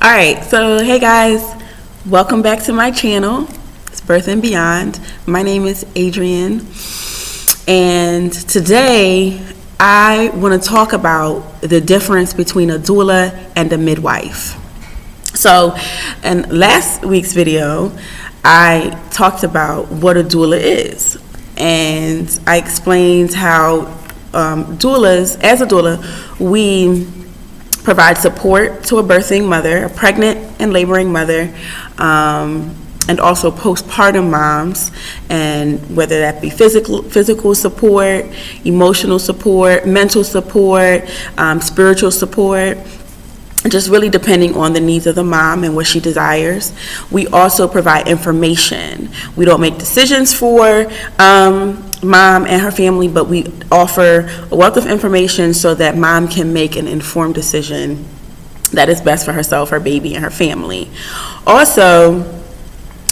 All right, so hey guys, welcome back to my channel. It's Birth and Beyond. My name is Adrianne, and today I want to talk about the difference between a doula and a midwife. So in last week's video, I talked about what a doula is, and I explained how doulas, as a doula, we provide support to a birthing mother, a pregnant and laboring mother, and also postpartum moms, and whether that be physical support, emotional support, mental support, spiritual support, just really depending on the needs of the mom and what she desires. We also provide information. We don't make decisions for mom and her family, but we offer a wealth of information so that mom can make an informed decision that is best for herself, her baby, and her family. Also,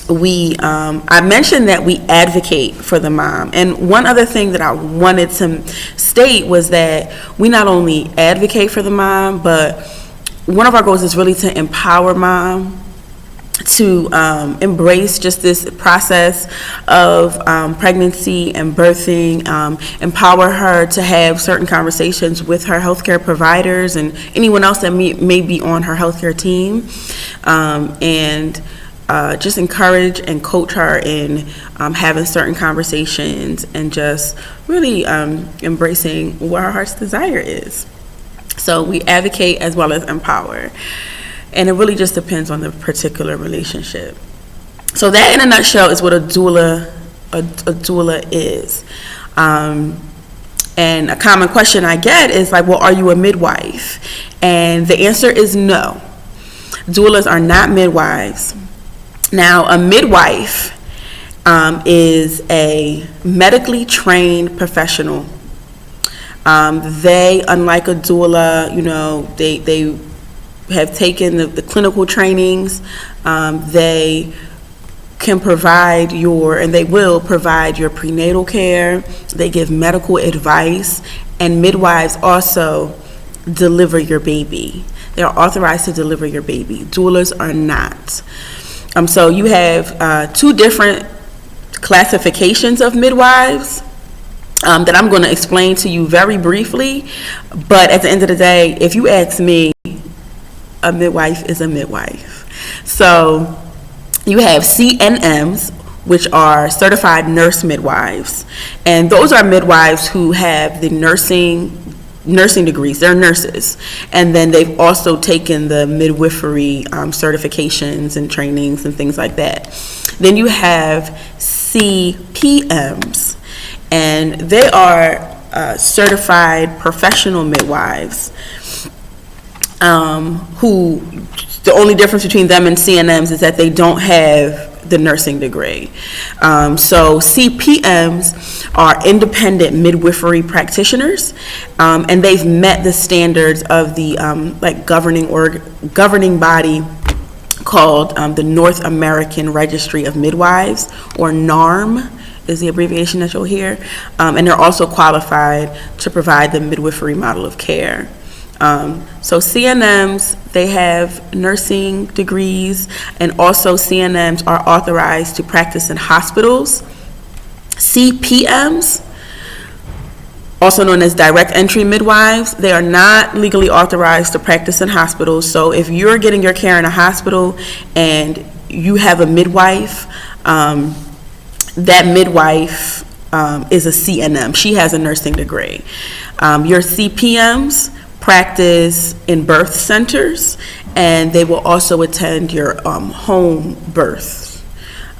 I mentioned that we advocate for the mom. And one other thing that I wanted to state was that we not only advocate for the mom, but one of our goals is really to empower mom to embrace just this process of pregnancy and birthing, empower her to have certain conversations with her healthcare providers and anyone else that may be on her healthcare team, and just encourage and coach her in having certain conversations and just really embracing what her heart's desire is. So we advocate as well as empower. And it really just depends on the particular relationship. So that in a nutshell is what a doula is. And a common question I get is like, well, are you a midwife? And the answer is no. Doulas are not midwives. Now, a midwife is a medically trained professional. They, unlike a doula, they have taken the clinical trainings. They can provide and they will provide your prenatal care. They give medical advice, and midwives also deliver your baby. They are authorized to deliver your baby. Doulas are not. So you have two different classifications of midwives that I'm going to explain to you very briefly. But at the end of the day, if you ask me, a midwife is a midwife. So you have CNMs, which are certified nurse midwives, and those are midwives who have the nursing degrees. They're nurses, and then they've also taken the midwifery certifications and trainings and things like that. Then you have CPMs, and they are certified professional midwives, who the only difference between them and CNMs is that they don't have the nursing degree. So CPMs are independent midwifery practitioners, and they've met the standards of the governing body called the North American Registry of Midwives, or NARM is the abbreviation that you'll hear, and they're also qualified to provide the midwifery model of care. So CNMs, they have nursing degrees, and also CNMs are authorized to practice in hospitals. CPMs, also known as direct entry midwives, they are not legally authorized to practice in hospitals. So if you're getting your care in a hospital and you have a midwife, that midwife is a CNM. She has a nursing degree. Your CPMs practice in birth centers, and they will also attend your home births.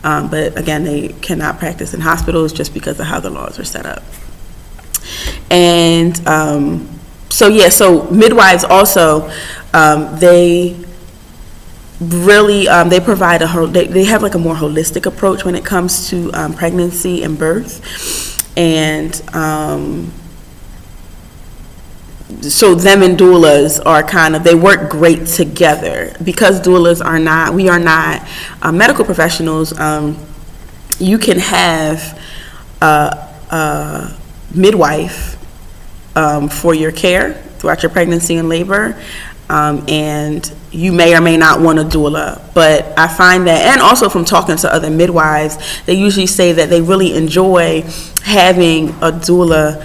But again, they cannot practice in hospitals just because of how the laws are set up. And so midwives also, they really they provide they have like a more holistic approach when it comes to pregnancy and birth, and so them and doulas are they work great together, because doulas we are not medical professionals. You can have a midwife for your care throughout your pregnancy and labor, and you may or may not want a doula. But I find that, and also from talking to other midwives, they usually say that they really enjoy having a doula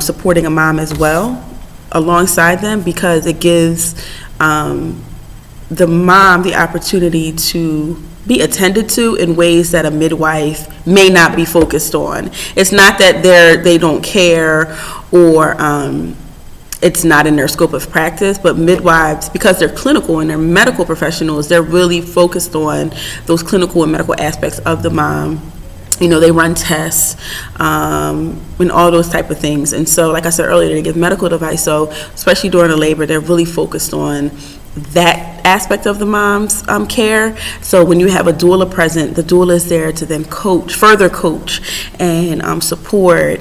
supporting a mom as well alongside them, because it gives the mom the opportunity to be attended to in ways that a midwife may not be focused on. It's not that they don't care, or it's not in their scope of practice, but midwives, because they're clinical and they're medical professionals, they're really focused on those clinical and medical aspects of the mom. You know, they run tests and all those type of things. And so, like I said earlier, they give medical advice. So, especially during the labor, they're really focused on that aspect of the mom's care. So when you have a doula present, the doula is there to then further coach and support,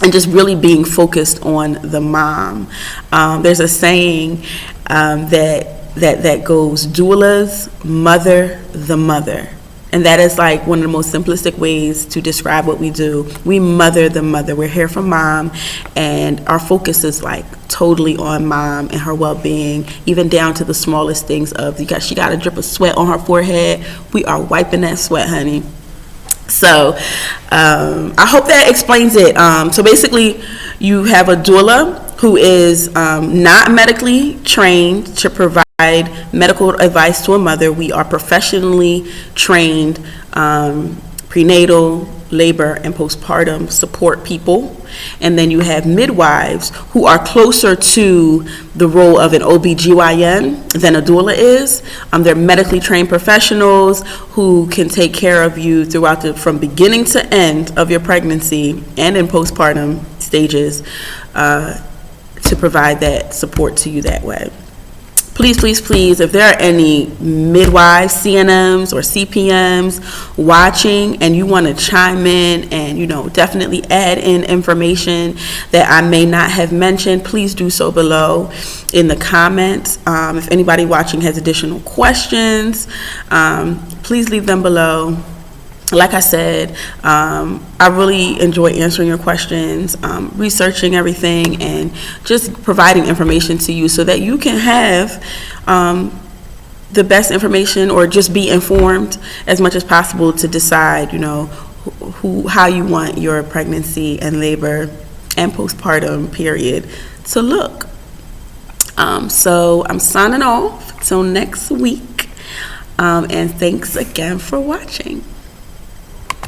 and just really being focused on the mom. There's a saying that goes, doulas mother the mother. And that is like one of the most simplistic ways to describe what we do. We mother the mother. We're here for mom, and our focus is like totally on mom and her well-being, even down to the smallest things of, she got a drip of sweat on her forehead. We are wiping that sweat, honey. So I hope that explains it. So basically, you have a doula who is not medically trained to provide medical advice to a mother. We are professionally trained prenatal, labor, and postpartum support people. And then you have midwives who are closer to the role of an OBGYN than a doula is. They're medically trained professionals who can take care of you throughout from beginning to end of your pregnancy and in postpartum stages to provide that support to you that way. Please, please, please, if there are any midwives, CNMs, or CPMs watching and you want to chime in and, definitely add in information that I may not have mentioned, please do so below in the comments. If anybody watching has additional questions, please leave them below. Like I said, I really enjoy answering your questions, researching everything, and just providing information to you so that you can have the best information, or just be informed as much as possible to decide, how you want your pregnancy and labor and postpartum period to look. So I'm signing off till next week, and thanks again for watching.